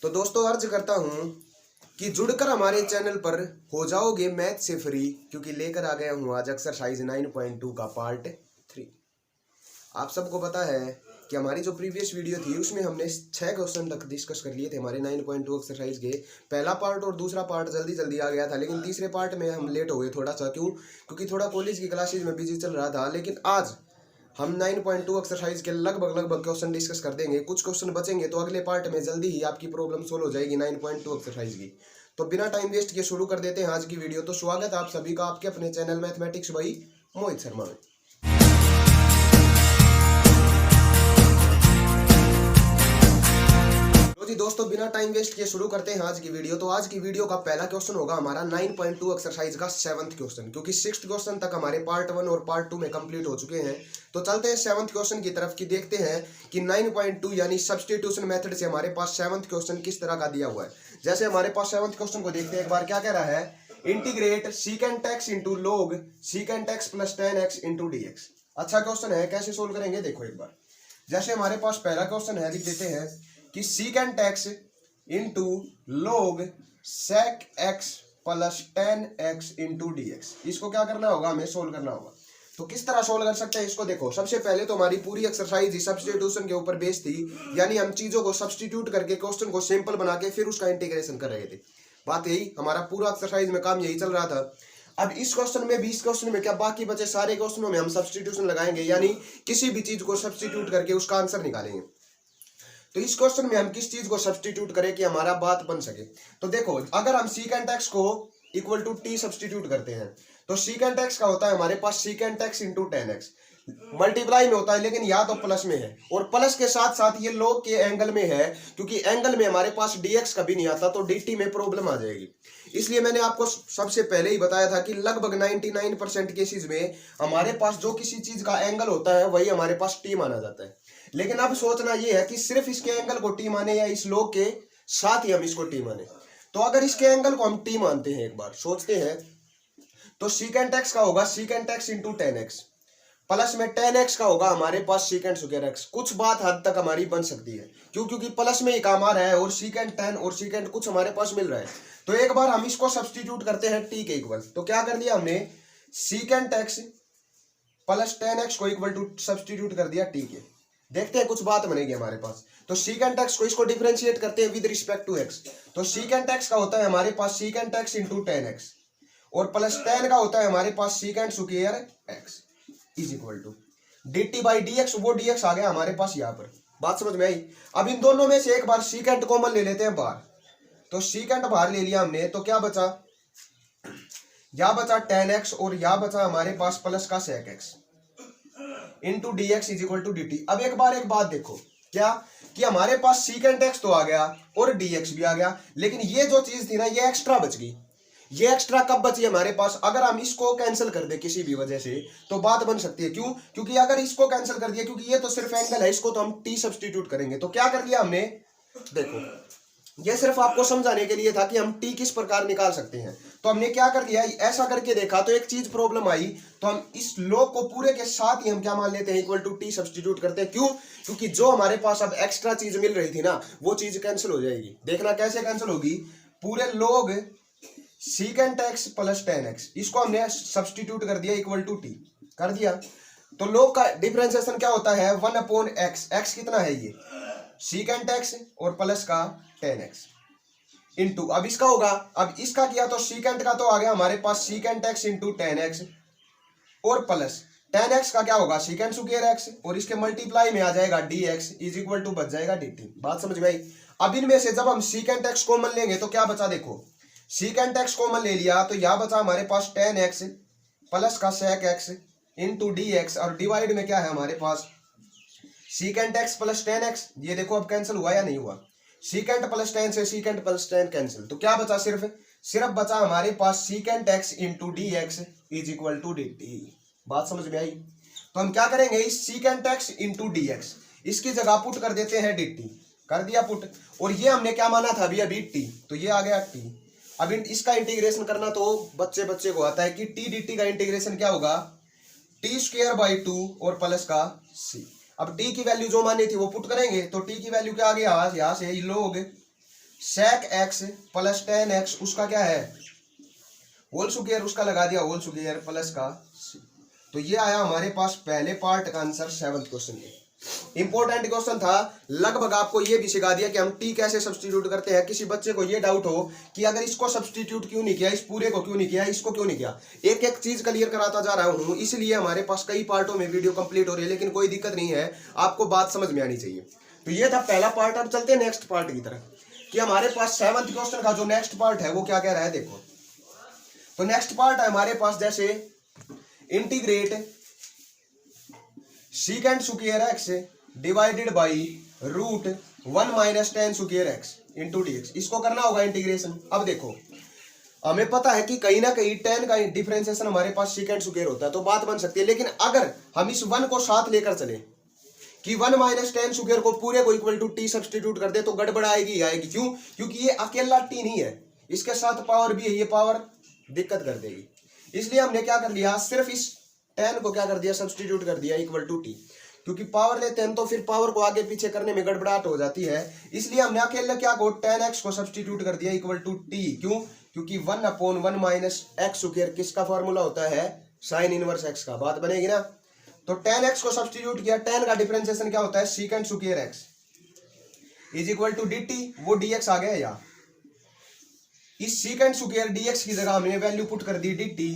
तो दोस्तों अर्ज करता हूं कि जुड़कर हमारे चैनल पर हो जाओगे मैथ से फ्री, क्योंकि लेकर आ गया हूं आज एक्सरसाइज 9.2 का पार्ट 3। आप सबको पता है कि हमारी जो प्रीवियस वीडियो थी उसमें हमने 6 क्वेश्चन तक डिस्कस कर लिए थे हमारे 9.2 एक्सरसाइज के। पहला पार्ट और दूसरा पार्ट जल्दी जल्दी आ गया था, लेकिन तीसरे पार्ट में हम लेट हो गए थोड़ा सा। क्योंकि थोड़ा कॉलेज की क्लासेज में बिजी चल रहा था। लेकिन आज हम 9.2 एक्सरसाइज के लगभग क्वेश्चन डिस्कस कर देंगे। कुछ क्वेश्चन बचेंगे तो अगले पार्ट में जल्दी ही आपकी प्रॉब्लम सोल्व हो जाएगी 9.2 एक्सरसाइज की। तो बिना टाइम वेस्ट किए शुरू कर देते हैं आज की वीडियो। तो स्वागत है आप सभी का आपके अपने channel mathematics by Mohit Sharma में। जी दोस्तों बिना टाइम वेस्ट किए शुरू करते हैं आज की वीडियो। तो आज की वीडियो का पहला क्वेश्चन होगा हमारा 9.2 एक्सरसाइज का 7th क्वेश्चन, क्योंकि 6th क्वेश्चन तक हमारे पार्ट 1 और पार्ट 2 में कंप्लीट हो चुके हैं। तो चलते हैं 7th क्वेश्चन की तरफ कि देखते हैं कि 9.2 यानी सब्स्टिट्यूशन मेथड से हमारे पास 7th क्वेश्चन किस तरह का दिया हुआ है। जैसे हमारे पास 7th क्वेश्चन को देखते हैं एक बार। क्या कह रहा है? Integrate secant x into log secant x plus tan x into d x. अच्छा क्वेश्चन है, कैसे सोल्व करेंगे देखो एक बार। जैसे हमारे पास पहला क्वेश्चन है, लिख देते हैं कि secant x into log sec x plus tan x into d x. इसको क्या करना होगा? हमें सोल्व करना होगा। तो किस तरह सोल्व कर सकते हैं इसको देखो। सबसे पहले तो हमारी पूरी एक्सरसाइज ही सब्स्टिट्यूशन के ऊपर बेस्ड थी, यानी हम चीजों को सब्स्टिट्यूट करके क्वेश्चन को सिंपल बना के फिर उसका इंटीग्रेशन कर रहे थे। बात यही, हमारा पूरा एक्सरसाइज में काम यही चल रहा था। अब इस क्वेश्चन में भी, इस क्वेश्चन में क्या बाकी बचे सारे क्वेश्चनों में हम सब्स्टिट्यूशन लगाएंगे, यानी किसी भी चीज को सब्स्टिट्यूट करके उसका आंसर निकालेंगे। तो इस क्वेश्चन में हम किस चीज को सब्स्टिट्यूट करें कि हमारा बात बन सके। तो देखो, अगर हम सीकेंट एक्स को इक्वल टू टी सब्स्टिट्यूट करते हैं तो सीकेंट एक्स का होता है हमारे पास secant x into tan x. Multiply में होता है, लेकिन या तो प्लस में है, और प्लस के साथ साथ ये log के एंगल में है, क्योंकि एंगल में हमारे पास dx कभी नहीं आता तो dt में प्रॉब्लम आ जाएगी। इसलिए मैंने आपको सबसे पहले ही बताया था कि लगभग 99% केसेस में हमारे पास जो किसी चीज का एंगल होता है वही हमारे पास t माना जाता है। लेकिन अब सोचना यह है कि सिर्फ इसके एंगल को t माने या इस log के साथ ही हम इसको t माने। तो अगर इसके एंगल को हम t मानते हैं, एक बार सोचते हैं, तो सीकेंट एक्स का होगा secant x into tan x, plus में टेन एक्स का होगा हमारे पास सीकेंट स्क्वायर एक्स। कुछ बात हद तक हमारी बन सकती है, क्योंकि प्लस में ही काम आ रहा है और सीकेंट टेन और सीकेंट कुछ हमारे पास मिल रहा है। तो एक बार हम इसको सब्स्टिट्यूट करते हैं टी के इक्वल। तो क्या कर लिया हमने? Secant x plus tan x को इक्वल टू सब्स्टिट्यूट कर दिया टी के। देखते हैं कुछ बात बनेगी हमारे पास। तो सीकेंट एक्स को इसको डिफरेंशिएट करते हैं विद रिस्पेक्ट टू एक्स। तो सीकेंट एक्स का होता है हमारे पास secant x into tan x, और प्लस टेन का होता है हमारे पास secant square x is equal to dt by d x. वो dx आ गया हमारे पास यहाँ पर। बात समझ में आई? अब इन दोनों में से एक बार सीकेंट कॉमन ले लेते हैं बाहर। तो सीकेंट बाहर ले लिया हमने, तो क्या बचा? या बचा टेन एक्स और या बचा हमारे पास प्लस का sec x into d x is equal to d t. अब एक बात देखो, क्या कि हमारे पास सीकेंट एक्स तो आ गया और डी एक्स भी आ गया, लेकिन ये जो चीज थी ना, ये एक्स्ट्रा बच गई। ये एक्स्ट्रा कब बची हमारे पास? अगर हम इसको कैंसिल कर दे किसी भी वजह से तो बात बन सकती है। क्यों? क्योंकि अगर इसको कैंसिल कर दिया, क्योंकि ये तो सिर्फ एंगल है, इसको तो हम टी सब्स्टिट्यूट करेंगे। तो क्या कर लिया हमने? देखो, ये सिर्फ आपको समझाने के लिए था कि हम टी किस प्रकार निकाल सकते हैं। तो हमने क्या कर लिया, ऐसा करके देखा तो एक चीज प्रॉब्लम आई, तो हम इस log को पूरे के साथ ही हम क्या मान लेते हैं? इक्वल टू टी सब्स्टिट्यूट करते हैं। क्यों? क्योंकि जो हमारे पास अब एक्स्ट्रा चीज मिल रही थी ना, वो चीज कैंसिल हो जाएगी। देखना कैसे कैंसिल होगी। पूरे log secant x plus tan x, इसको हमने सब्स्टिट्यूट कर दिया इक्वल टू टी कर दिया। तो log का डिफरेंशिएशन क्या होता है? 1 अपॉन एक्स। एक्स कितना है? ये सीकेंट एक्स और प्लस का टेन एक्स इंटू, अब इसका होगा, अब इसका किया तो सीकेंट का तो आ गया हमारे पास secant x into tan x, और प्लस टेन एक्स का क्या होगा? सीकेंट स्क्वायर एक्स, और इसके मल्टीप्लाई में आ जाएगा d x is equal to बच जाएगा डी टी। बात समझ में आई? अब इनमें से जब हम सीकेंट एक्स कॉमन लेंगे तो क्या बचा? देखो, सीकेंट एक्स कॉमन ले लिया तो यह बचा हमारे पास टेन एक्स प्लस का sec x into d x, और डिवाइड में क्या है हमारे पास? Secant x plus tan x. ये देखो अब कैंसिल हुआ या नहीं हुआ? सीकेंट प्लस टेन से सीकेंट प्लस टेन कैंसिल, तो क्या बचा? सिर्फ बचा हमारे पास secant x into d x is equal to d t. बात समझ में आई? तो हम क्या करेंगे? इस secant x into d x इसकी जगह पुट कर देते हैं डी टी। कर दिया पुट, और ये हमने क्या माना था अभी टी, तो ये आ गया टी। अब इसका इंटीग्रेशन करना तो बच्चे को आता है कि टी डी टी का इंटीग्रेशन क्या होगा? टी स्क्वायर बाई टू और प्लस का सी। अब टी की वैल्यू जो मानी थी वो पुट करेंगे, तो टी की वैल्यू क्या आ गया? यहाँ से log sec x plus tan x उसका क्या है होल स्क्वायर, उसका लगा दिया होल स्क्वायर प्लस का c। तो ये आया हमारे पास पहले पार्ट का आंसर 7th क्वेश्चन में। इंपॉर्टेंट क्वेश्चन था, लगभग आपको ये भी सिखा दिया कि हम टी कैसे सब्स्टिट्यूट करते हैं। किसी बच्चे को ये डाउट हो कि अगर इसको सब्स्टिट्यूट क्यों नहीं किया, इस पूरे को क्यों नहीं किया, इसको क्यों नहीं किया, एक एक चीज क्लियर कराता जा रहा हूं, इसलिए हमारे पास कई पार्टों में वीडियो कंप्लीट हो रही है, लेकिन कोई दिक्कत नहीं है, आपको बात समझ में आनी चाहिए। तो ये था पहला पार्ट। अब चलते हैं नेक्स्ट पार्ट की तरफ कि हमारे पास 7th क्वेश्चन का जो नेक्स्ट पार्ट है वो क्या कह रहा है। देखो तो नेक्स्ट पार्ट है हमारे पास, जैसे integrate secant square x divided by root 1 minus tan square x into d x, इसको करना होगा इंटीग्रेशन। अब देखो हमें पता है कि कहीं ना कहीं टेन का डिफरेंशिएशन हमारे पास सीकेंट स्क्वायर होता है, तो बात बन सकती है। लेकिन अगर हम इस 1 को साथ लेकर चले कि 1 माइनस टेन स्क्वायर को पूरे को इक्वल टू टी सब्स्टिट्यूट कर दे, तो गड़बड़ आएगी आएगी। क्यों? क्योंकि ये अकेला टी नहीं है, इसके साथ पावर भी है, ये पावर दिक्कत कर देगी। इसलिए हमने क्या कर लिया, सिर्फ इस 10 को क्या कर दिया, सब्स्टिट्यूट कर दिया इक्वल टू टी। क्योंकि पावर लेते हैं तो फिर पावर को आगे पीछे करने में गड़बड़ाहट हो जाती है, इसलिए हमने अकेले क्या को 10x को सब्स्टिट्यूट कर दिया इक्वल टू टी। क्यों? क्योंकि 1/1 माइनस एक्स स्क्वायर किसका फॉर्मूला होता है, साइन इनवर्स एक्स का। बात बनेगी ना। तो 10x को सब्स्टिट्यूट किया, 10 का डिफरेंशिएशन क्या होता है, secant square x is equal to dt, वो dx आ गया। या इस सीकेंट स्क्वायर dx की जगह हमने वैल्यू पुट कर दी dt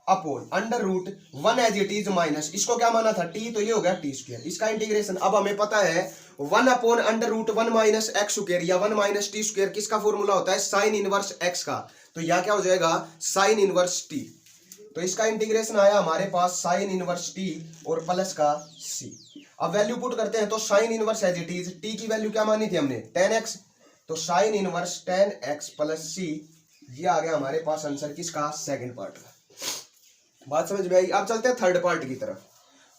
upon under root 1 as it is minus, इसको क्या माना था t, तो ये हो गया टी स्क्वायर, इसका इंटीग्रेशन। अब हमें पता है 1 upon under root 1 minus x square या 1 माइनस टी स्क्वायर किसका फॉर्मूला होता है, साइन इनवर्स x का। तो यह क्या हो जाएगा, साइन इनवर्स t। तो इसका इंटीग्रेशन आया हमारे पास साइन इनवर्स t और प्लस का c। अब वैल्यू पुट करते हैं, तो sine inverse as it is, t की वैल्यू क्या मानी थी हमने 10x, तो sine inverse 10x plus c, ये आ गया हमारे पास आंसर किसका, सेकंड पार्ट का। बात समझ में आई। अब चलते हैं थर्ड पार्ट की तरफ।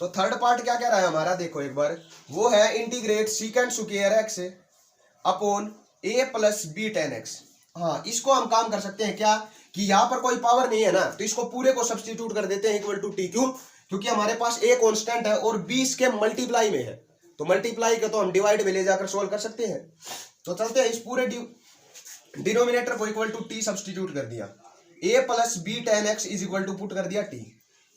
तो थर्ड पार्ट क्या कह रहा है हमारा, देखो एक बार, वो है integrate secant square x upon a plus b tan x. हाँ, इसको हम काम कर सकते हैं क्या, कि यहाँ पर कोई पावर नहीं है ना, तो इसको पूरे को सब्स्टिट्यूट कर देते हैं इक्वल टू टी। क्यों? क्योंकि हमारे पास a कांस्टेंट है और b इसके मल्टीप्लाई में है, तो मल्टीप्लाई का तो हम डिवाइड में ले जाकर सोल्व कर सकते हैं। तो चलते हैं, इस पूरे डिनोमिनेटर को इक्वल टू टी सब्स्टिट्यूट कर दिया, a plus b tan x is equal to put कर दिया t।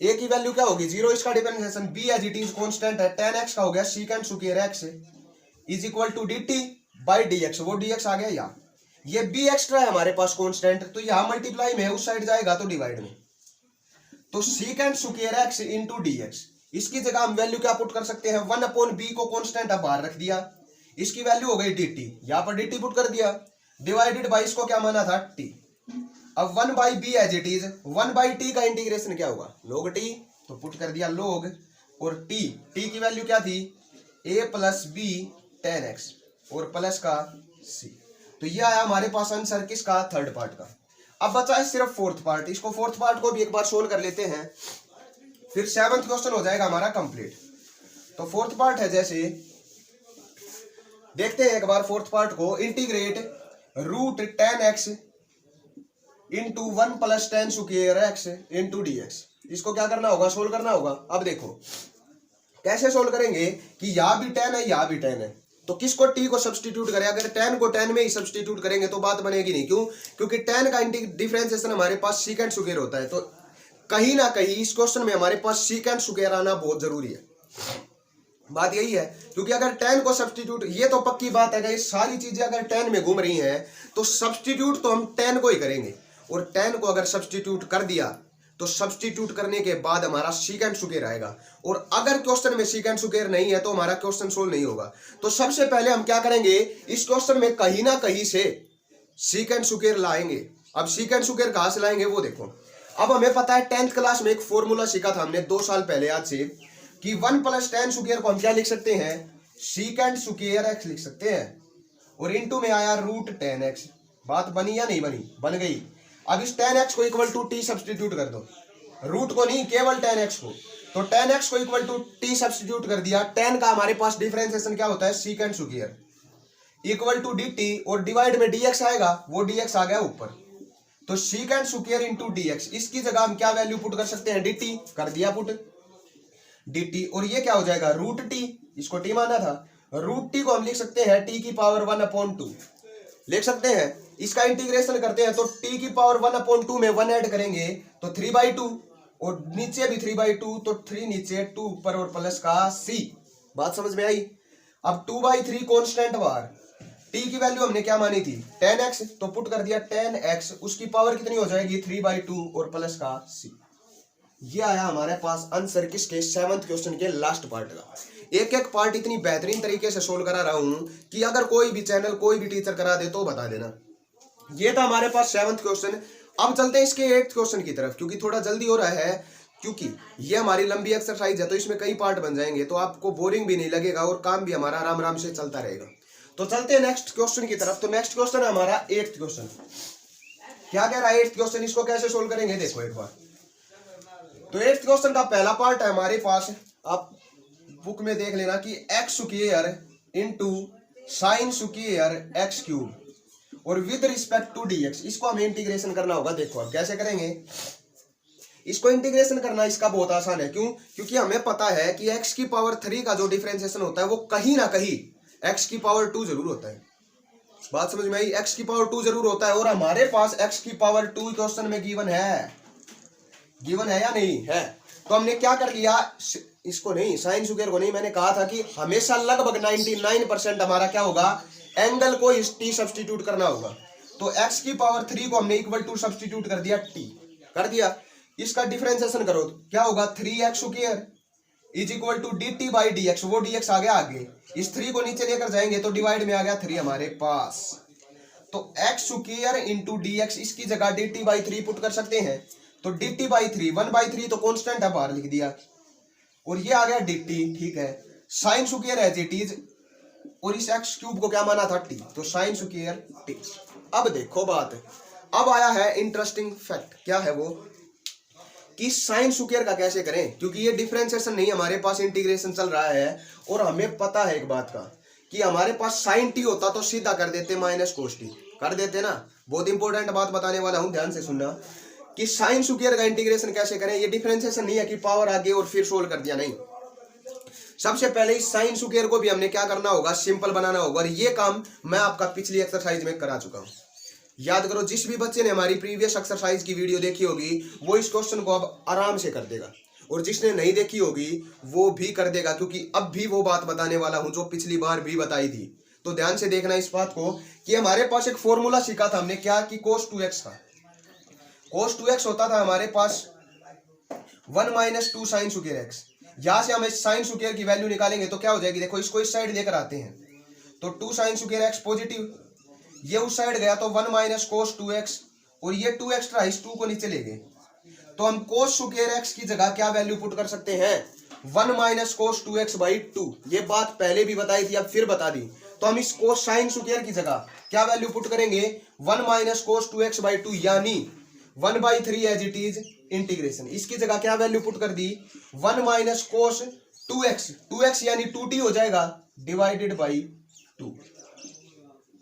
a की वैल्यू क्या होगी 0, इसका differentiation b as it is constant है, 10x का हो गया secant square x is equal to dt by dx, वो dx आ गया। या ये b एक्स्ट्रा है हमारे पास कांस्टेंट, तो यहां मल्टीप्लाई में उस साइड जाएगा तो डिवाइड में, तो secant square x into dx, इसकी जगह हम वैल्यू क्या पुट कर सकते हैं, 1 अपॉन b को कांस्टेंट अब बाहर रख दिया, इसकी वैल्यू हो गई dt, यहां पर dt पुट कर दिया, डिवाइडेड बाई इसको क्या माना था t। अब 1 by b as it is, 1 by t का इंटीग्रेशन क्या होगा, log t, तो पुट कर दिया log, और t की वैल्यू क्या थी, a plus b tan x और प्लस का c। तो ये आया हमारे पास आंसर किसका, थर्ड पार्ट का। अब बचा है सिर्फ फोर्थ पार्ट, इसको फोर्थ पार्ट को भी एक बार सोल्व कर लेते हैं, फिर 7th क्वेश्चन हो जाएगा हमारा कंप्लीट। तो फोर्थ पार्ट है, जैसे देखते हैं एक बार फोर्थ पार्ट को, integrate root 10x into 1 plus tan square x into d x, इसको क्या करना होगा, सोल्व करना होगा। अब देखो कैसे सोल्व करेंगे कि यहाँ भी 10 है यहाँ भी 10 है, तो किसको t को सब्स्टिट्यूट करें, अगर 10 को 10 में ही सब्स्टिट्यूट करेंगे तो बात बनेगी नहीं। क्यों? क्योंकि 10 का डिफरेंशिएशन हमारे पास सीकेंट स्क्वायर होता है, तो कहीं ना कहीं इस क्वेश्चन में हमारे पास सीकेंट स्क्वायर आना बहुत जरूरी है। बात यही है, क्योंकि अगर 10 को सब्स्टिट्यूट, ये तो पक्की बात है कि सारी चीजें अगर 10 में घूम रही हैं तो सब्स्टिट्यूट तो हम 10 को ही करेंगे, और 10 को अगर सब्स्टिट्यूट कर दिया तो सब्स्टिट्यूट करने के बाद हमारा सीकेंट स्क्वायर आएगा, और अगर क्वेश्चन में सीकेंट स्क्वायर नहीं है तो हमारा क्वेश्चन सोल्व नहीं होगा। तो सबसे पहले हम क्या करेंगे, इस क्वेश्चन में कहीं ना कहीं से सीकेंट स्क्वायर लाएंगे। अब सीकेंट स्क्वायर कहां से लाएंगे वो देखो। अब हमें पता है 10th क्लास में एक फॉर्मूला सीखा था हमने 2 साल पहले आज से, कि 1 प्लस टेन स्क्वायर को हम क्या लिख सकते हैं, सीकेंट स्क्वायर एक्स लिख सकते हैं, और इनटू में आया रूट 10x। बात बनी या नहीं बनी, बन गई। अब इस 10x को इक्वल टू टी सब्स्टिट्यूट कर दो, रूट को नहीं केवल 10x को, तो 10x को इक्वल टू टी सब्स्टिट्यूट कर दिया। 10 का हमारे पास डिफरेंशिएशन क्या होता है, secant square equal to dt, और डिवाइड में dx आएगा, वो dx आ गया ऊपर, तो सीकेंट स्क्वायर इंटू dx, इसकी जगह हम क्या वैल्यू पुट कर सकते हैं, dt कर दिया पुट dt, और ये क्या हो जाएगा रूट t, इसको t माना था, रूट t को हम लिख सकते हैं t की पावर 1/2, लिख सकते हैं। इसका इंटीग्रेशन करते हैं तो t की पावर 1/2 में 1 ऐड करेंगे तो 3/2 और नीचे भी 3/2 तो 3 नीचे 2 ऊपर और प्लस का c। बात समझ में आई। अब 2/3 कांस्टेंट बार t की वैल्यू हमने क्या मानी थी 10x तो पुट कर दिया 10x उसकी पावर कितनी हो जाएगी 3/2 और प्लस का c। ये आया हमारे पास आंसर किसके 7th क्वेश्चन के लास्ट पार्ट का। एक एक पार्ट इतनी बेहतरीन तरीके से सोल्व करा रहा हूं कि अगर कोई भी चैनल कोई भी टीचर करा दे तो बता देना। ये था हमारे पास 7th क्वेश्चन। अब चलते हैं इसके 8th क्वेश्चन की तरफ क्योंकि थोड़ा जल्दी हो रहा है, क्योंकि ये हमारी लंबी एक्सरसाइज है तो इसमें कई पार्ट बन जाएंगे तो आपको बोरिंग भी नहीं लगेगा और काम भी हमारा आराम आराम से चलता रहेगा। तो चलते हैं नेक्स्ट क्वेश्चन की तरफ। तो नेक्स्ट क्वेश्चन है हमारा 8th क्वेश्चन। क्या कह रहा है 8th क्वेश्चन, इसको कैसे सोल्व करेंगे देखो एक बार। तो 8th क्वेश्चन का पहला पार्ट है हमारे पास, आप बुक में देख लेना कि x square into sine square x cube और विद रिस्पेक्ट टू dx, इसको हमें इंटीग्रेशन करना होगा। देखो अब कैसे करेंगे इसको इंटीग्रेशन करना। इसका बहुत आसान है, क्यों? क्योंकि हमें पता है कि x की पावर 3 का जो डिफरेंशिएशन होता है वो कहीं ना कहीं x की पावर 2 जरूर होता है। बात समझ में आई। x की पावर 2 जरूर होता है और हमारे पास x की पावर 2 क्वेश्चन में गिवन है या नहीं है। तो हमने क्या कर लिया, इसको नहीं साइन स्क्वायर को नहीं, मैंने कहा था कि हमेशा लगभग 99% हमारा क्या होगा एंगल को t सब्स्टिट्यूट करना होगा। तो x की पावर 3 को हमने इक्वल टू सब्स्टिट्यूट कर दिया t कर दिया। इसका डिफरेंशिएशन करो तो क्या होगा 3x square is equal to dt by dx, वो dx आ गया आगे, इस 3 को नीचे लेकर जाएंगे तो डिवाइड में आ गया 3 हमारे पास। तो x स्क्वायर इंटू dx, इसकी जगह dt बाई 3 पुट कर सकते हैं तो dt बाई 3 1/3 तो कांस्टेंट है बाहर लिख दिया और ये आ गया dt। ठीक है, sine square as it is और इस x क्यूब को क्या माना था t, तो साइन स्क्वायर t। अब देखो बात, अब आया है इंटरेस्टिंग फैक्ट। क्या है वो कि साइन स्क्वायर का कैसे करें, क्योंकि ये डिफरेंशिएशन नहीं हमारे पास इंटीग्रेशन चल रहा है और हमें पता है एक बात का कि हमारे पास साइन t होता तो सीधा कर देते माइनस कोस t कर देते ना। बहुत इंपॉर्टेंट बात बताने वाला हूं, ध्यान से सुनना कि साइन स्क्वायर का इंटीग्रेशन कैसे करें। ये डिफरेंशिएशन नहीं है कि पावर आगे और फिर सोल्व कर दिया, नहीं। सबसे पहले इस साइन स्क्वायर को भी हमने क्या करना होगा सिंपल बनाना होगा और ये काम मैं आपका पिछली एक्सरसाइज में करा चुका हूं। याद करो, जिस भी बच्चे ने हमारी प्रीवियस एक्सरसाइज की वीडियो देखी होगी वो इस क्वेश्चन को अब आराम से कर देगा और जिसने नहीं देखी होगी वो भी कर देगा, क्योंकि अब भी वो बात बताने वाला हूं जो पिछली बार भी बताई थी। तो ध्यान से देखना इस बात को कि हमारे पास एक फॉर्मूला सीखा था हमने क्या कि cos 2x का। cos 2x होता था हमारे पास 1 माइनस 2 साइन स्क्वायर x। यहां से हम साइन स्क्वायर की वैल्यू निकालेंगे तो क्या हो जाएगी, देखो इसको इस साइड लेकर आते हैं तो 2 साइन स्क्वायर x पॉजिटिव, ये उस साइड गया तो 1 माइनस कोस 2x और ये 2 एक्स्ट्रा इस 2 को नीचे ले गए तो हम कोस स्क्वायर x की जगह क्या वैल्यू पुट कर सकते हैं 1 माइनस कोस 2x बाई 2। ये बात पहले भी बताई थी अब फिर बता दी। तो हम इस कोस साइन स्क्वायर की जगह क्या वैल्यू पुट करेंगे 1 माइनस कोस 2x बाई 2 यानी 1/3 एज इट इज इंटीग्रेशन। इसकी जगह क्या वैल्यू पुट कर दी 1 माइनस कोस 2x यानी 2t हो जाएगा डिवाइडेड बाई 2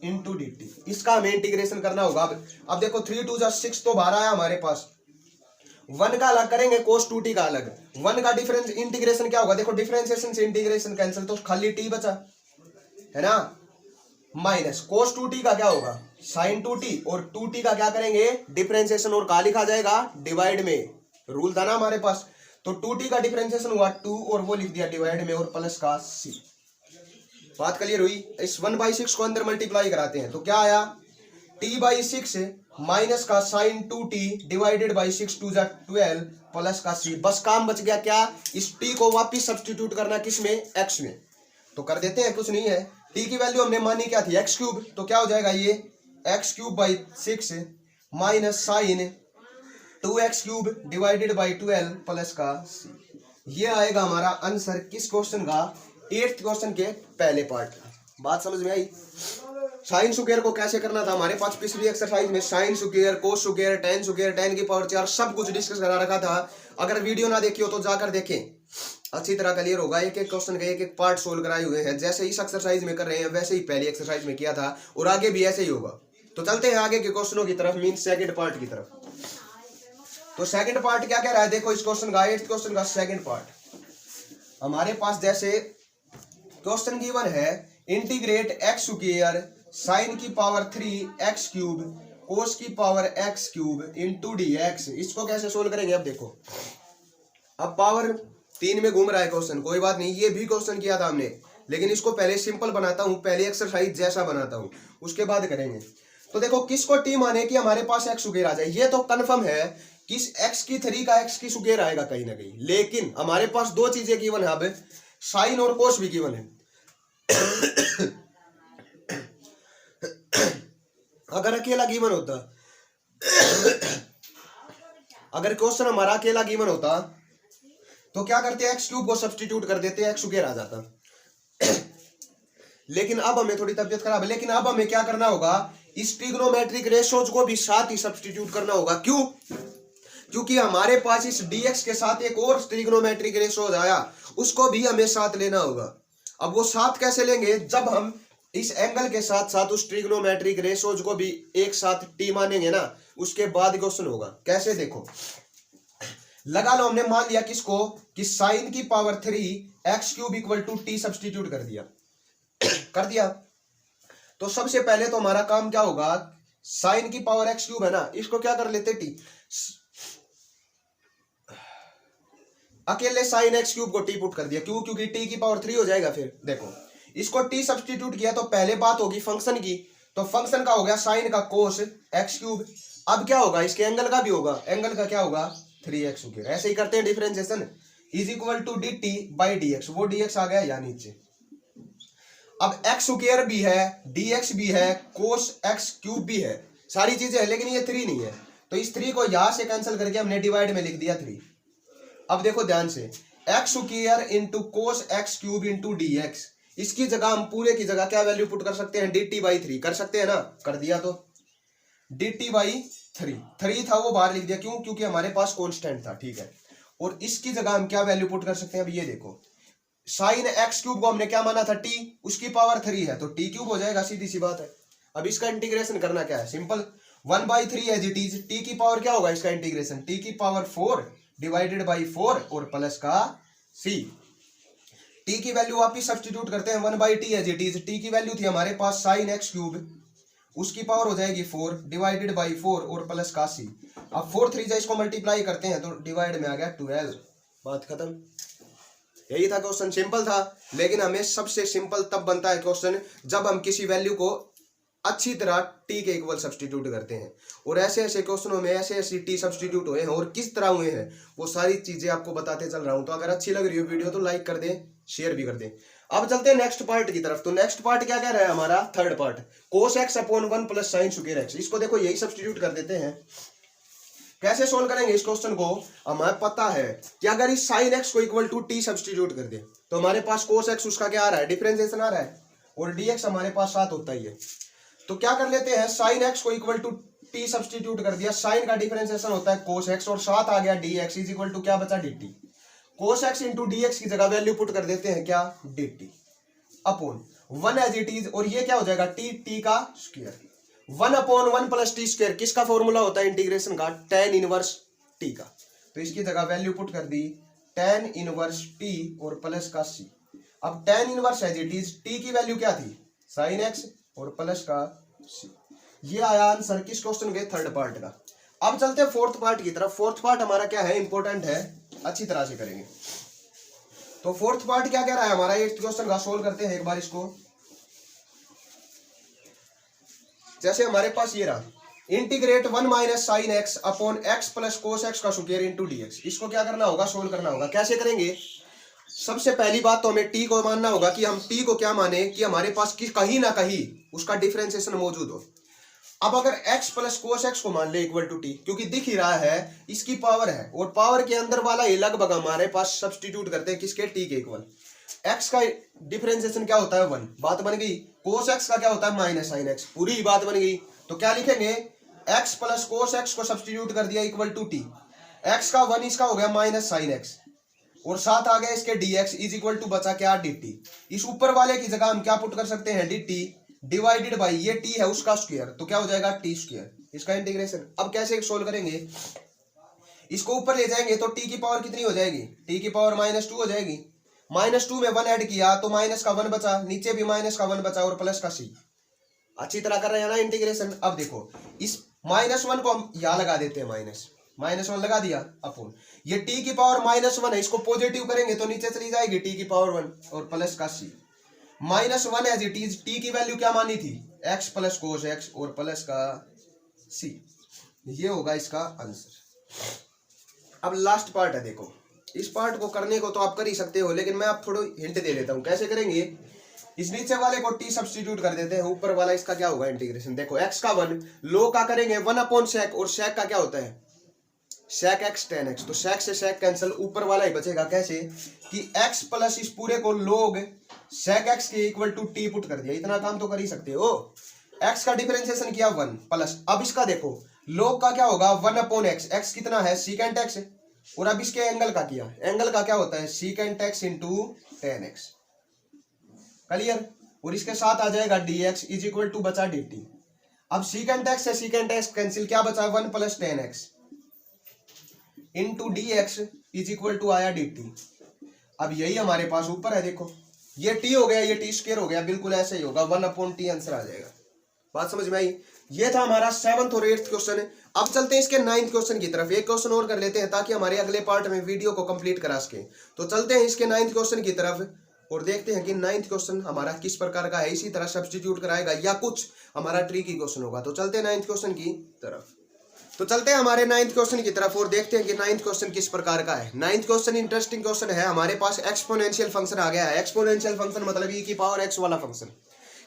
इंटू dt। इसका हमें इंटीग्रेशन करना होगा। अब देखो 3 2 6 तो बाहर आया हमारे पास, 1 का अलग करेंगे कोस 2t का अलग, 1 का डिफरेंस इंटीग्रेशन क्या होगा, देखो डिफरेंशिएशन से इंटीग्रेशन कैंसिल तो खाली t बचा है ना, माइनस कोस 2t का क्या होगा साइन 2t और 2t का क्या करेंगे डिफरेंशिएशन और का लिखा जाएगा डिवाइड में, रूल था ना हमारे पास। तो 2t का डिफरेंशिएशन हुआ 2 और वो लिख दिया डिवाइड में और प्लस का c। बात क्लियर हुई। इस 1/6 को अंदर मल्टीप्लाई कराते हैं तो क्या आया t/6 माइनस का sine 2t divided by 6 2 12 plus का c। बस काम बच गया क्या, इस t को वापिस सब्स्टिट्यूट करना किसमें x में। तो कर देते हैं, कुछ नहीं है। t की वैल्यू हमने मानी क्या थी x क्यूब, तो क्या हो जाएगा ये x cube by 6 minus sine 2x cube divided by 12 plus का c। ये आएगा हमारा आंसर किस क्वेश्चन का 8th क्वेश्चन के पहले पार्ट का। बात समझ में आई। साइन स्क्वायर को कैसे करना था हमारे पास पिछली एक्सरसाइज में sine square cos square ten square 10 की पावर 4 सब कुछ डिस्कस करा रखा था। अगर वीडियो ना देखी हो तो जाकर देखें, अच्छी तरह क्लियर होगा। एक एक क्वेश्चन के एक एक पार्ट सोल्व कराए हुए हैं, जैसे इस एक्सरसाइज में कर रहे हैं वैसे ही पहली एक्सरसाइज में किया था और आगे भी ऐसे ही होगा। तो चलते हैं आगे के क्वेश्चनों की तरफ, मीन सेकंड पार्ट की तरफ। तो सेकंड पार्ट क्या कह रहा है, देखो इस क्वेश्चन का 8th क्वेश्चन का सेकंड पार्ट हमारे पास जैसे क्वेश्चन गिवन है इंटीग्रेट x स्क्वायर साइन की पावर 3 एक्स क्यूब कोस की power x cube into d x. इसको कैसे सोल्व करेंगे अब देखो, अब पावर 3 में घूम रहा है क्वेश्चन, कोई बात नहीं, ये भी क्वेश्चन किया था हमने, लेकिन इसको पहले सिंपल बनाता हूं, पहले एक्सरसाइज जैसा बनाता हूं, उसके बाद करेंगे। तो देखो किसको टी माने कि हमारे पास एक्स सुकेर आ जाए, ये तो कंफर्म है कि एक्स की 3 का एक्स की सुकेर आएगा कहीं ना कहीं, लेकिन हमारे पास दो चीजें गिवन है, अब साइन और कोस भी गिवन है। अगर अकेला गिवन होता, अगर क्वेश्चन हमारा अकेला गिवन होता तो क्या करते, एक्स क्यूब को सब्स्टिट्यूट कर देते, एक्स स्क्वायर आ जाता। लेकिन अब हमें थोड़ी तबीयत खराब है, लेकिन अब हमें क्या करना होगा, इस ट्रिग्नोमेट्रिक रेशोज को भी साथ ही सब्स्टिट्यूट करना होगा। क्यों? क्योंकि हमारे पास इस dx के साथ एक और ट्रिग्नोमेट्रिक रेशोज आया, उसको भी हमें साथ लेना होगा। अब वो साथ कैसे लेंगे, जब हम इस एंगल के साथ साथ उस ट्रिग्नोमेट्रिक रेशोज को भी एक साथ टी मानेंगे ना, उसके बाद क्वेश्चन होगा। कैसे देखो, लगा लो हमने मान लिया किसको, कि साइन की power 3 x cube equal to t substitute कर दिया। कर दिया तो सबसे पहले तो हमारा काम क्या होगा, साइन की पावर एक्स क्यूब है ना, इसको क्या कर लेते टी, अकेले साइन एक्स क्यूब को टी पुट कर दिया। क्यों? क्योंकि टी की पावर 3 हो जाएगा। फिर देखो इसको टी सब्स्टिट्यूट किया तो पहले बात होगी फंक्शन की, तो फंक्शन का हो गया साइन का कोस एक्स क्यूब। अब क्या होगा, इसके एंगल का भी होगा, एंगल का क्या होगा 3x स्क्वायर। ऐसे ही करते हैं differentiation, is equal to d t by d x, वो dx आ गया या नीचे। अब एक्स स्क्वायर भी है, dx भी है, कोस एक्स क्यूब भी है, सारी चीजें है, लेकिन ये 3 नहीं है, तो इस 3 को यहां से कैंसिल करके हमने डिवाइड में लिख दिया 3। अब देखो ध्यान से, x square into cos x cube into d x, इसकी जगह हम पूरे की जगह क्या वैल्यू पुट कर सकते हैं, डी टी बाई 3 कर सकते हैं ना, कर दिया। तो डी टी बाई 3 था वो बाहर लिख दिया। क्यों? क्योंकि हमारे पास कांस्टेंट था, ठीक है। और इसकी जगह हम क्या वैल्यू पुट कर सकते हैं, अब ये देखो, साइन एक्स क्यूब को हमने क्या माना था टी, उसकी पावर 3 है, तो टी क्यूब हो जाएगा, सीधी सी बात है। अब इसका इंटीग्रेशन करना क्या है, simple, 1/3 as it is, T की पावर क्या होगा इसका इंटीग्रेशन, टी की पावर 4 डिवाइडेड बाई 4 और प्लस का सी। टी की वैल्यू वापिस सब्स्टिट्यूट करते हैं, 1/t as it is, T की वैल्यू थी हमारे पास साइन एक्स क्यूब, उसकी पावर हो जाएगी 4 डिवाइडेड बाई 4 और प्लस का सी। अब 4 3 जा इसको मल्टीप्लाई करते हैं तो डिवाइड में आ गया 12, बात खत्म। यही था क्वेश्चन, सिंपल था, लेकिन हमें सबसे सिंपल तब बनता है क्वेश्चन जब हम किसी वैल्यू को अच्छी तरह टी के इक्वल सब्स्टिट्यूट करते हैं। और ऐसे ऐसे क्वेश्चनों में ऐसे ऐसे टी सब्स्टिट्यूट हुए हैं और किस तरह हुए हैं वो सारी चीजें आपको बताते चल रहा हूं। तो अगर अच्छी लग रही हो वीडियो तो लाइक कर दें, शेयर भी कर दें। अब चलते हैं नेक्स्ट पार्ट की तरफ। तो नेक्स्ट पार्ट क्या कह रहा है हमारा, third part, cos x upon 1 plus sine square x. इसको देखो यही सब्स्टिट्यूट कर देते हैं। कैसे सोल्व करेंगे इस क्वेश्चन को, हमें पता है कि अगर इस साइन एक्स को इक्वल टू टी सब्स्टिट्यूट कर दे तो हमारे पास कोस एक्स उसका क्या आ रहा है, डिफरेंशिएशन आ रहा है, और dx हमारे पास साथ होता ही है। तो क्या कर लेते हैं, साइन एक्स को इक्वल टू टी सब्स्टिट्यूट कर दिया, साइन का डिफरेंशिएशन होता है कोस एक्स और साथ आ गया dx इज इक्वल टू क्या बचा dt। Cos x into dx की जगह वैल्यू पुट कर देते हैं क्या, dt upon 1 as it is, और ये क्या हो जाएगा टी का square, 1 upon 1 plus t square, किसका फॉर्मूला होता है इंटीग्रेशन का, tan इनवर्स टी का। तो इसकी जगह वैल्यू पुट कर दी tan इनवर्स टी और प्लस का सी। अब tan inverse as it is, T की वैल्यू क्या थी साइन एक्स और प्लस का सी। ये आया आंसर किस क्वेश्चन के, थर्ड पार्ट का। अब चलते हैं फोर्थ पार्ट की तरफ। फोर्थ पार्ट हमारा क्या है, इंपॉर्टेंट है, अच्छी तरह से करेंगे। तो फोर्थ पार्ट क्या कह रहा है हमारा, ये क्वेश्चन का सोल्व करते हैं एक बार इसको। जैसे हमारे पास ये रहा, integrate 1 minus sine x upon x plus cos x का स्क्वायर इंटू dx। इसको क्या करना होगा, सोल्व करना होगा। कैसे करेंगे, सबसे पहली बात तो हमें टी को मानना होगा कि हम टी को क्या माने कि हमारे पास कहीं ना कहीं उसका डिफरेंशिएशन मौजूद हो। अब अगर x प्लस कोस एक्स को मान ले इक्वल टू टी, क्योंकि दिख ही रहा है इसकी पावर है और पावर के अंदर वाला ये लगभग हमारे पास सब्स्टिट्यूट करते हैं किसके, टी के इक्वल। x का डिफरेंशिएशन क्या होता है 1, बात बन गई। कोस एक्स का क्या होता है माइनस साइन एक्स, पूरी ही बात बन गई। तो क्या लिखेंगे, x प्लस कोस एक्स को सब्स्टिट्यूट कर दिया इक्वल टू टी, x का 1 इसका हो गया माइनस साइन एक्स और साथ आ गया इसके dx इज इक्वल टू बचा क्या dt। इस ऊपर वाले की जगह हम क्या पुट कर सकते हैं, dt डिवाइडेड बाई ये t है उसका स्क्वायर, तो क्या हो जाएगा टी स्क्वायर, इसका इंटीग्रेशन। अब कैसे सोल्व करेंगे, इसको ऊपर ले जाएंगे तो t की पावर कितनी हो जाएगी, t की पावर -2 हो जाएगी। -2 में 1 ऐड किया तो माइनस का 1 बचा, नीचे भी माइनस का 1 बचा और प्लस का c। अच्छी तरह कर रहे हैं ना इंटीग्रेशन। अब देखो इस -1 को हम यहाँ लगा देते हैं, -1 लगा दिया अपन, ये t की पावर -1 है, इसको पॉजिटिव करेंगे तो नीचे चली जाएगी t की पावर 1 और प्लस का c। -1 as it is, t की वैल्यू क्या मानी थी, x प्लस कोस x और प्लस का c। ये होगा इसका आंसर। अब लास्ट पार्ट है, देखो इस पार्ट को करने को तो आप कर ही सकते हो, लेकिन मैं आप थोड़ा हिंट दे देता हूँ कैसे करेंगे। इस नीचे वाले को t सब्स्टिट्यूट कर देते हैं, ऊपर वाला इसका क्या होगा इंटीग्रेशन। देखो x का 1, लो का करेंगे 1/sec, और sec का क्या होता है sec x tan x, तो sec से sec कैंसिल, ऊपर वाला ही बचेगा। कैसे कि x प्लस इस पूरे को log sec x के इक्वल टू t पुट कर दिया। इतना काम तो कर ही सकते हो। x का डिफरेंशिएशन किया 1 प्लस, अब इसका देखो log का क्या होगा 1/x, x कितना है secant x, और अब इसके एंगल का किया, एंगल का क्या होता है secant x into tan x, clear. और इसके साथ आ जाएगा dx इज इक्वल टू बचा dt। अब secant x से secant x कैंसिल, क्या बचा 1 plus tan x into dx is equal to आया dt। अब यही हमारे पास ऊपर है, देखो ये t हो गया, ये t स्क्वायर हो गया, बिल्कुल ऐसे ही होगा 1/t आंसर आ जाएगा। बात समझ में आई। ये था हमारा 7th और 8th क्वेश्चन। अब चलते हैं इसके 9th क्वेश्चन की तरफ, एक क्वेश्चन और कर लेते हैं ताकि हमारे अगले पार्ट में वीडियो को कंप्लीट करा सके। तो चलते हैं इसके 9th क्वेश्चन की तरफ और देखते हैं कि 9th क्वेश्चन हमारा किस प्रकार का है। इसी तरह सब्स्टिट्यूट कराएगा या कुछ हमारा ट्रिकी क्वेश्चन होगा। तो चलते हैं 9th क्वेश्चन की तरफ। तो चलते हैं हमारे 9th क्वेश्चन की तरफ और देखते हैं कि 9th क्वेश्चन किस प्रकार का है। 9th क्वेश्चन इंटरेस्टिंग क्वेश्चन है। हमारे पास एक्सपोनेंशियल फंक्शन आ गया है। एक्सपोनेंशियल फंक्शन मतलब e की पावर x वाला फंक्शन।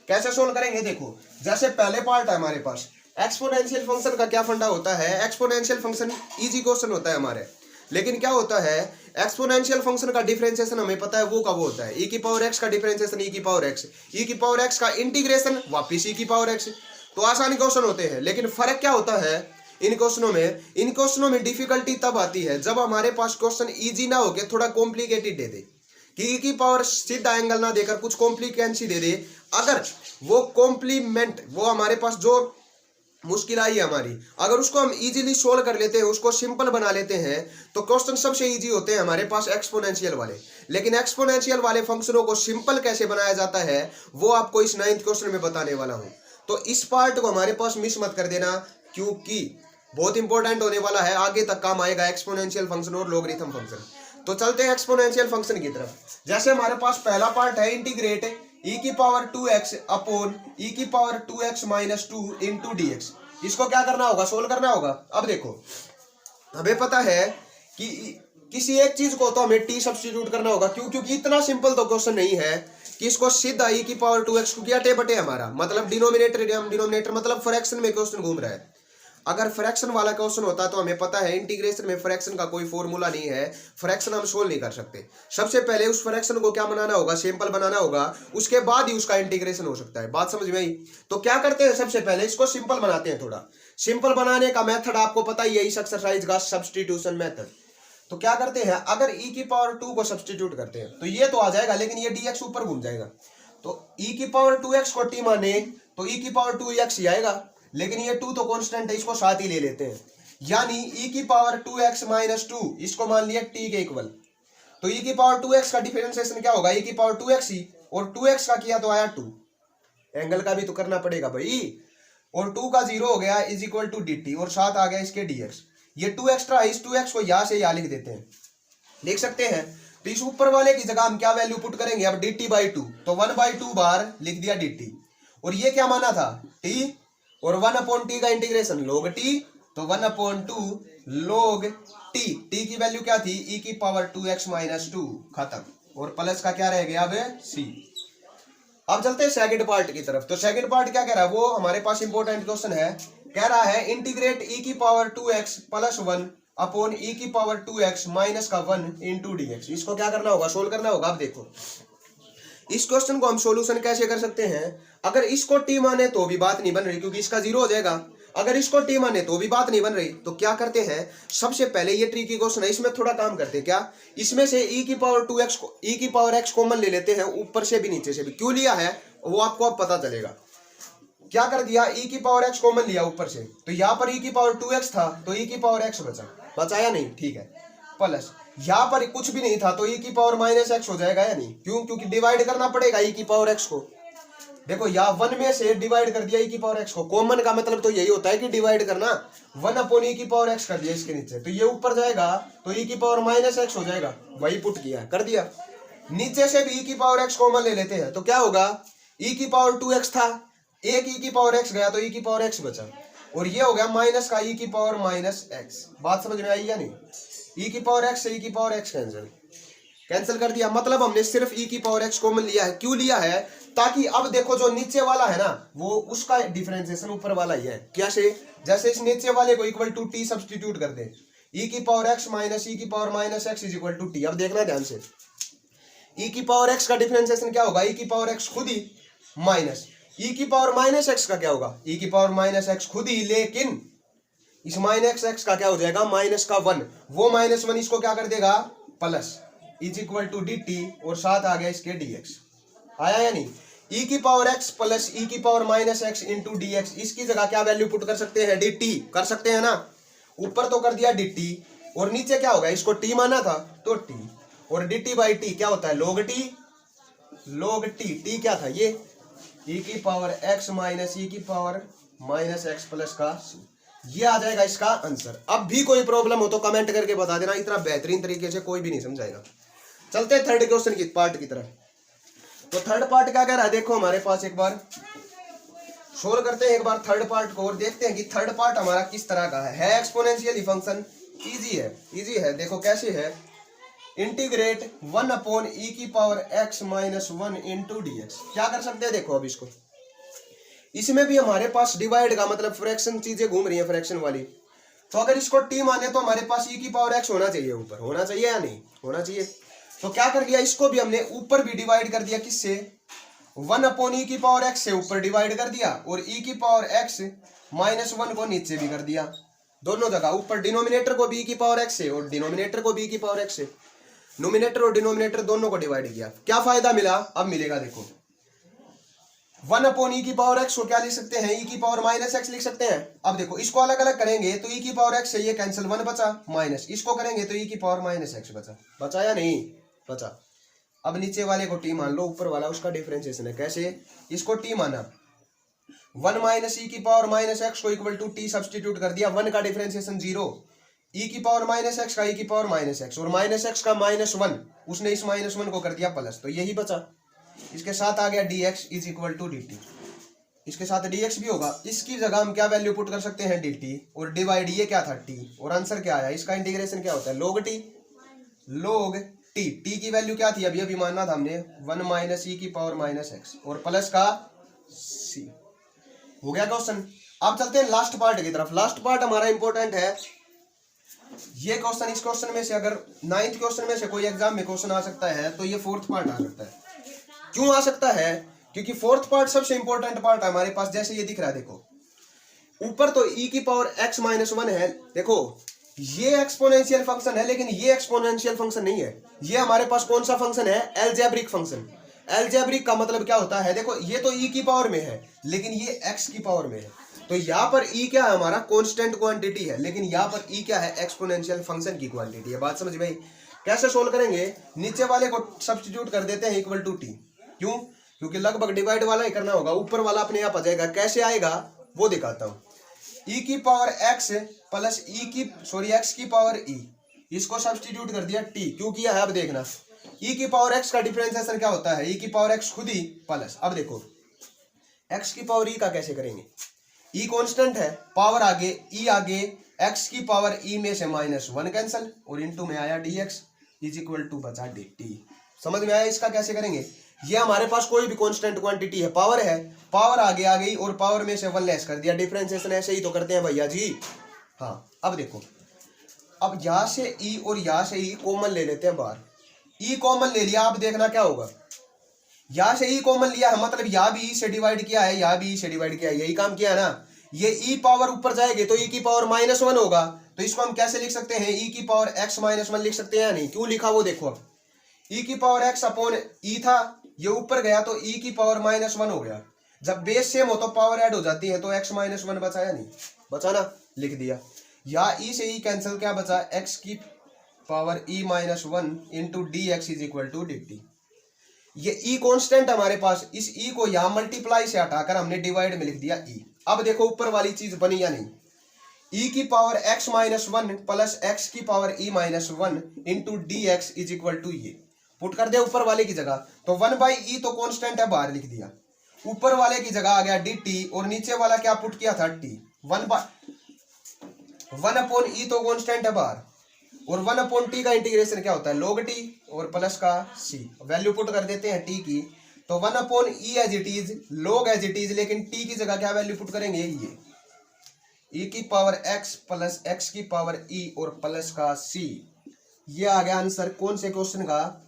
कैसे सोल्व करेंगे, देखो जैसे पहले पार्ट है हमारे पास, एक्सपोनेंशियल फंक्शन का क्या फंडा होता है, एक्सपोनेंशियल फंक्शन इजी क्वेश्चन होता है हमारे, लेकिन क्या होता है एक्सपोनेंशियल फंक्शन का डिफरेंशिएशन हमें पता है वो कब होता है, e की पावर x का डिफरेंशिएशन e की पावर x, e की पावर x का इंटीग्रेशन वापिस e की पावर x। तो आसानी क्वेश्चन होते हैं, लेकिन फर्क क्या होता है इन क्वेश्चनों में डिफिकल्टी तब आती है जब हमारे पास क्वेश्चन इजी ना होके थोड़ा कॉम्प्लिकेटेड दे दे, कि e की पावर सीधा एंगल ना देकर कुछ कॉम्प्लिकेंसी दे दे। अगर वो कॉम्प्लीमेंट, वो हमारे पास जो मुश्किल आई है हमारी, अगर उसको हम इजीली सोल्व कर लेते हैं, उसको सिंपल बना लेते हैं, तो क्वेश्चन सबसे इजी होते हैं हमारे पास एक्सपोनेंशियल वाले। लेकिन एक्सपोनेंशियल वाले फंक्शनों को सिंपल कैसे बनाया जाता है वो आपको इस 9th क्वेश्चन में बताने वाला हूं। तो इस पार्ट को हमारे पास मिस मत कर देना, क्योंकि बहुत इंपॉर्टेंट होने वाला है, आगे तक काम आएगा एक्सपोनेंशियल फंक्शन और लॉगरिथम फंक्शन। तो चलते हैं एक्सपोनेंशियल फंक्शन की तरफ। जैसे हमारे पास पहला पार्ट है इंटीग्रेट e की पावर 2x अपॉन e की power 2x minus 2 into dx। इसको क्या करना होगा, सोल्व करना होगा। अब देखो हमें पता है कि किसी एक चीज को तो हमें t सब्स्टिट्यूट करना होगा, क्योंकि इतना सिंपल तो क्वेश्चन नहीं है कि इसको सीधा e की पावर 2x को किया टे बटे हमारा, मतलब डिनोमिनेटर मतलब फ्रैक्शन में क्वेश्चन घूम रहा है। अगर फ्रैक्शन वाला क्वेश्चन होता तो हमें पता है इंटीग्रेशन में फ्रैक्शन का कोई फॉर्मूला नहीं है, फ्रैक्शन हम सोल्व नहीं कर सकते। सबसे पहले उस फ्रैक्शन को क्या बनाना होगा, सिंपल बनाना होगा, उसके बाद ही उसका इंटीग्रेशन हो सकता है। बात समझ में आई। तो क्या करते हैं, सबसे पहले इसको सिंपल बनाते हैं। थोड़ा सिंपल बनाने का मेथड आपको पता ही है इस एक्सरसाइज का, सब्स्टिट्यूशन मेथड। तो क्या करते हैं, अगर e की पावर 2 को सब्स्टिट्यूट करते हैं तो ये तो आ जाएगा, लेकिन ये dx ऊपर घूम जाएगा। तो e की पावर 2x को t माने तो e की पावर 2x ही आएगा, लेकिन ये 2 तो कांस्टेंट है, इसको साथ ही ले लेते हैं। यानी e की पावर 2x माइनस 2 इसको मान लिया t के इक्वल। तो e की पावर 2x का डिफरेंशिएशन क्या होगा, e की पावर 2x ही, और 2x का किया तो आया 2, एंगल का भी तो करना पड़ेगा भाई, और 2 का 0 हो गया इज इक्वल टू dt, और साथ आ गया इसके dx। ये 2 एक्स्ट्रा है, इस 2x को यहां से यहां लिख देते हैं, लिख सकते हैं। तो इस ऊपर वाले की जगह हम क्या वैल्यू पुट करेंगे, अब dt/2, तो 1/2 बार लिख दिया dt, और ये क्या माना था t, और 1/t का इंटीग्रेशन log t, तो 1/2 log t, t की वैल्यू क्या थी e की पावर 2x माइनस 2, खत्म, और प्लस का क्या रह गया अब c। अब चलते हैं सेकंड पार्ट की तरफ। तो सेकंड पार्ट क्या कह रहा है, वो हमारे पास इंपॉर्टेंट क्वेश्चन है, कह रहा है इंटीग्रेट e की power 2x plus 1 upon e की पावर 2x माइनस का 1 इंटू dx। इसको क्या करना होगा, सोल्व करना होगा। अब देखो इस क्वेश्चन को हम सॉल्यूशन कैसे कर सकते हैं, अगर इसको t माने तो भी बात नहीं बन रही, क्योंकि इसका 0 हो जाएगा। अगर इसको t माने तो भी बात नहीं बन रही, तो क्या करते हैं, सबसे पहले ये ट्रिकी क्वेश्चन है, इसमें थोड़ा काम करते हैं। क्या, इसमें से e की पावर 2x को e की पावर x कॉमन ले लेते हैं, ऊपर से भी नीचे से भी। क्यों लिया है वो आपको अब पता चलेगा। क्या कर दिया, e की पावर x कॉमन लिया ऊपर से, तो यहाँ पर e की पावर 2x था तो e की पावर x बचाया नहीं, ठीक है, प्लस यहाँ पर कुछ भी नहीं था तो e की पावर माइनस x हो जाएगा या नहीं, क्यों, क्योंकि डिवाइड करना पड़ेगा e की पावर x को। देखो या 1 में से डिवाइड कर दिया e की पावर x को, कॉमन का मतलब तो यही होता है कि डिवाइड करना, 1 अपॉन e की पावर x कर दिया इसके नीचे, तो ये ऊपर जाएगा तो e की पावर माइनस x हो जाएगा, वही पुट किया कर दिया। नीचे से भी e की पावर x कॉमन ले लेते हैं तो क्या होगा, e की पावर 2x था, एक e की पावर x गया तो e की पावर x बचा, और ये हो गया माइनस का e की पावर माइनस x। बात समझ में आई या नहीं, e की पावर x से e की पावर x कैंसिल कर दिया, मतलब हमने सिर्फ e की पावर x कॉमन लिया है। क्यों लिया है, ताकि अब देखो जो नीचे वाला है ना वो उसका डिफरेंशिएशन ऊपर वाला ही है। क्या से, जैसे इस नीचे वाले को इक्वल टू t सब्स्टिट्यूट कर दे, e की पावर x माइनस e की power minus x is equal to t। अब देखना ध्यान से, e की पावर x का डिफरेंशिएशन क्या होगा, e की पावर x खुद ही माइनस e की पावर माइनस x का क्या होगा, e की पावर माइनस x खुद ही, लेकिन इस माइनस x का क्या हो जाएगा माइनस का 1, वो माइनस 1 इसको क्या कर देगा plus is equal to d t, और साथ आ गया इसके dx। आया या नहीं, e की पावर x प्लस e की power minus x into d x, इसकी जगह क्या वैल्यू पुट कर सकते हैं, dt कर सकते हैं ना, ऊपर तो कर दिया dt, और नीचे क्या होगा, इसको t माना था तो t, और dt बाई टी क्या होता है log t, log t क्या था ये e की पावर x माइनस e की पावर माइनस x प्लस का c, ये आ जाएगा इसका आंसर। अब भी कोई प्रॉब्लम हो तो कमेंट करके बता देना, इतना बेहतरीन तरीके से कोई भी नहीं समझाएगा। चलते हैं थर्ड क्वेश्चन की पार्ट की तरफ। तो थर्ड पार्ट क्या कह रहा है, देखो हमारे पास एक बार सोल्व करते हैं एक बार थर्ड पार्ट को, और देखते हैं कि थर्ड पार्ट हमारा किस तरह का है एक्सपोनेंशियल फंक्शन। इजी है देखो कैसे है, इंटीग्रेट 1 अपॉन e की power x minus 1 into d x. क्या कर सकते हैं देखो, अब इसको इसमें भी हमारे पास डिवाइड का मतलब फ्रैक्शन चीजें घूम रही है फ्रैक्शन वाली, तो अगर इसको t माने तो हमारे पास e की पावर x होना चाहिए, ऊपर होना चाहिए या नहीं होना चाहिए। तो क्या कर लिया, इसको भी हमने ऊपर भी डिवाइड कर दिया, किससे 1 अपॉन e की पावर x से ऊपर डिवाइड कर दिया, और e की पावर x माइनस 1 को नीचे भी कर दिया, दोनों जगह ऊपर डिनोमिनेटर को b की पावर x से और डिनोमिनेटर को b की पावर x से, नोमिनेटर और डिनोमिनेटर दोनों को डिवाइड किया। क्या फायदा मिला, अब मिलेगा देखो 1 अपॉन e की पावर x को क्या लिख सकते हैं, e की पावर माइनस x लिख सकते हैं। अब देखो इसको अलग अलग करेंगे तो e की पावर x से ये कैंसिल 1 बचा, माइनस इसको करेंगे तो e की पावर माइनस x बचा या नहीं बचा। अब नीचे वाले को t मान लो, ऊपर वाला उसका डिफरेंशिएशन है, कैसे, इसको t माना 1 माइनस e की पावर माइनस x को इक्वल टू t सब्स्टिट्यूट कर दिया, 1 का डिफरेंशिएशन 0, e की पावर माइनस x का e की पावर माइनस x, और माइनस x का माइनस 1, उसने इस माइनस 1 को कर दिया प्लस, तो यही बचा। इसके साथ आ गया dx is equal to dt, इसके साथ dx भी होगा, इसकी जगह हम क्या वैल्यू पुट कर सकते हैं dt, और डिवाइड ये क्या था t, और आंसर क्या आया, इसका इंटीग्रेशन क्या होता है log t t की वैल्यू क्या थी, अभी अभी मानना था हमने 1 माइनस e की पावर माइनस x, और प्लस का c। हो गया क्वेश्चन। अब चलते हैं लास्ट पार्ट की तरफ। लास्ट पार्ट हमारा इंपॉर्टेंट है, ये क्वेश्चन, इस क्वेश्चन में से अगर 9th क्वेश्चन में से कोई एग्जाम में क्वेश्चन आ सकता है तो ये 4th पार्ट आ सकता है। क्यों आ सकता है, क्योंकि 4th पार्ट सबसे इंपॉर्टेंट पार्ट है हमारे पास। जैसे ये दिख रहा है देखो, ऊपर तो e की पावर x माइनस 1 है, देखो ये एक्सपोनेंशियल फंक्शन है, लेकिन ये एक्सपोनेंशियल फंक्शन नहीं है, ये हमारे पास कौन सा फंक्शन है, एलजेब्रिक फंक्शन। एलजेब्रिक का मतलब क्या होता है, देखो ये तो e की पावर में है लेकिन ये x की पावर में है, तो यहाँ पर e क्या है हमारा कांस्टेंट क्वांटिटी है, लेकिन यहाँ पर e क्या है एक्सपोनेंशियल फंक्शन की क्वांटिटी है। बात समझ में? कैसे सोल्व करेंगे, नीचे वाले को सब्स्टिट्यूट कर देते हैं इक्वल टू टी, क्यों, क्योंकि लगभग डिवाइड वाला ही करना होगा, ऊपर वाला अपने आप आ जाएगा। कैसे आएगा वो दिखाता हूँ, e की पावर x प्लस x की पावर e, इसको सब्स्टिट्यूट कर दिया t, क्यों किया है अब देखना, e की पावर x का डिफरेंशिएशन क्या होता है, e की पावर x खुद ही प्लस, अब देखो x की पावर e का कैसे करेंगे, e कांस्टेंट है, पावर आगे e आगे, x की पावर e में से माइनस 1 कैंसिल, और इनटू में आया dx इज इक्वल टू बचा dt। समझ में आया इसका कैसे करेंगे, ये हमारे पास कोई भी कांस्टेंट क्वांटिटी है, पावर है, पावर आगे आ गई और पावर में से 1 लेस कर दिया, डिफरेंशिएशन ऐसे ही तो करते हैं भैया जी। हाँ अब देखो, अब यहाँ से e और यहाँ से e कॉमन ले लेते हैं बाहर, e कॉमन ले लिया, अब देखना क्या होगा, यहाँ से e कॉमन लिया है मतलब यहाँ भी e से डिवाइड किया है, यहाँ भी e से डिवाइड किया है, यही काम किया है ना। ये e पावर ऊपर जाएगी तो e की पावर माइनस 1 होगा, तो इसको हम कैसे लिख सकते हैं, e की पावर x माइनस 1 लिख सकते हैं या नहीं, क्यों लिखा वो देखो, अब e की पावर x अपॉन e था, ये ऊपर गया तो e की पावर माइनस 1 हो गया, जब बेस सेम हो तो पावर ऐड हो जाती है, तो x माइनस 1 बचा या नहीं बचा ना, लिख दिया। या e से e कैंसिल, क्या बचा, x की power e minus 1 into d x is equal to d t. ये ई कांस्टेंट हमारे पास, इस ई को यहां मल्टीप्लाई से हटाकर हमने डिवाइड में लिख दिया ई। अब देखो ऊपर वाली चीज बनी या नहीं, ई की power x minus 1 plus x की power e minus 1 into d x is equal to ये पुट कर दे ऊपर वाले की जगह, तो 1/e तो कांस्टेंट है बाहर लिख दिया, ऊपर वाले की जगह आ गया dt और नीचे वाला क्या पुट किया था t, 1/e तो कांस्टेंट है बाहर और 1/t का इंटीग्रेशन क्या होता है log t और प्लस का c, वैल्यू पुट कर देते हैं t की, तो 1/e as it is log as it is, लेकिन t की जगह क्या वैल्यू पुट करेंगे ये e की पावर x प्लस एक्स की पावर e और प्लस का c। ये आ गया आंसर कौन से क्वेश्चन का,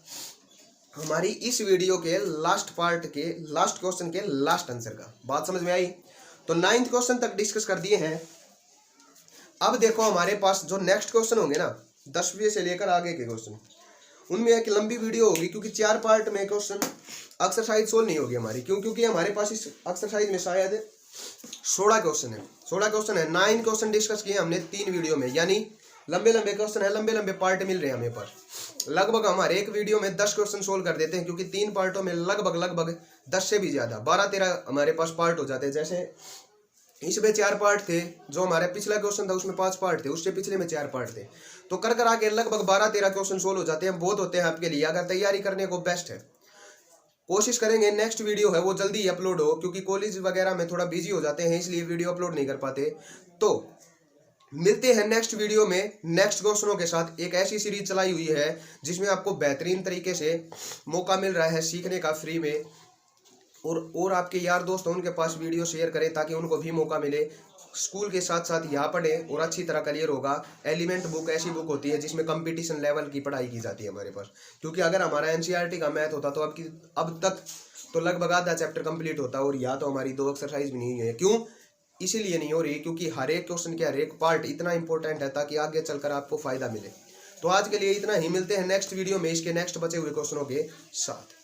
हमारी इस वीडियो के लास्ट पार्ट के लास्ट क्वेश्चन के लास्ट आंसर का। बात समझ में आई? तो 9th क्वेश्चन तक डिस्कस कर दिए हैं। अब देखो हमारे पास जो नेक्स्ट क्वेश्चन होंगे ना 10वीं से लेकर आगे के क्वेश्चन, उनमें एक लंबी वीडियो होगी क्योंकि 4 पार्ट में क्वेश्चन एक्सरसाइज सोल्व नहीं होगी हमारी, क्योंकि हमारे पास इस एक्सरसाइज में शायद 16 क्वेश्चन है, 16 क्वेश्चन है। 9 क्वेश्चन डिस्कस किए हमने 3 वीडियो में, यानी लंबे लंबे क्वेश्चन है, लंबे लंबे पार्ट मिल रहे हैं हमें पर। लगभग हमारे एक वीडियो में 10 क्वेश्चन सोल्व कर देते हैं, क्योंकि 3 पार्टों में लगभग 10 से भी ज्यादा 12-13 हमारे पास पार्ट हो जाते हैं। जैसे इसमें 4 पार्ट थे, जो हमारे पिछला क्वेश्चन था उसमें 5 पार्ट थे, उससे पिछले में 4 पार्ट थे, तो कर आके लगभग 12-13 क्वेश्चन सोल्व हो जाते हैं। बहुत होते हैं आपके लिए, अगर तैयारी करने को बेस्ट है। कोशिश करेंगे नेक्स्ट वीडियो है वो जल्दी ही अपलोड हो, क्योंकि कॉलेज वगैरह में थोड़ा बिजी हो जाते हैं, इसलिए वीडियो अपलोड नहीं कर पाते। तो मिलते हैं नेक्स्ट वीडियो में नेक्स्ट क्वेश्चनों के साथ। एक ऐसी सीरीज चलाई हुई है जिसमें आपको बेहतरीन तरीके से मौका मिल रहा है सीखने का फ्री में, और आपके यार दोस्त उनके पास वीडियो शेयर करें ताकि उनको भी मौका मिले, स्कूल के साथ साथ यहाँ पढ़े और अच्छी तरह क्लियर होगा। एलिमेंट बुक ऐसी बुक होती है जिसमें कंपटीशन लेवल की पढ़ाई की जाती है हमारे पास, क्योंकि अगर हमारा एनसीईआरटी का मैथ होता तो अब तक तो लगभग आधा चैप्टर कंप्लीट होता, और यहाँ तो हमारी 2 एक्सरसाइज भी नहीं है। क्यों? इसीलिए नहीं हो रही क्योंकि हर एक क्वेश्चन के हर एक पार्ट इतना इंपॉर्टेंट है ताकि आगे चलकर आपको फायदा मिले। तो आज के लिए इतना ही, मिलते हैं नेक्स्ट वीडियो में इसके नेक्स्ट बचे हुए क्वेश्चनों के साथ।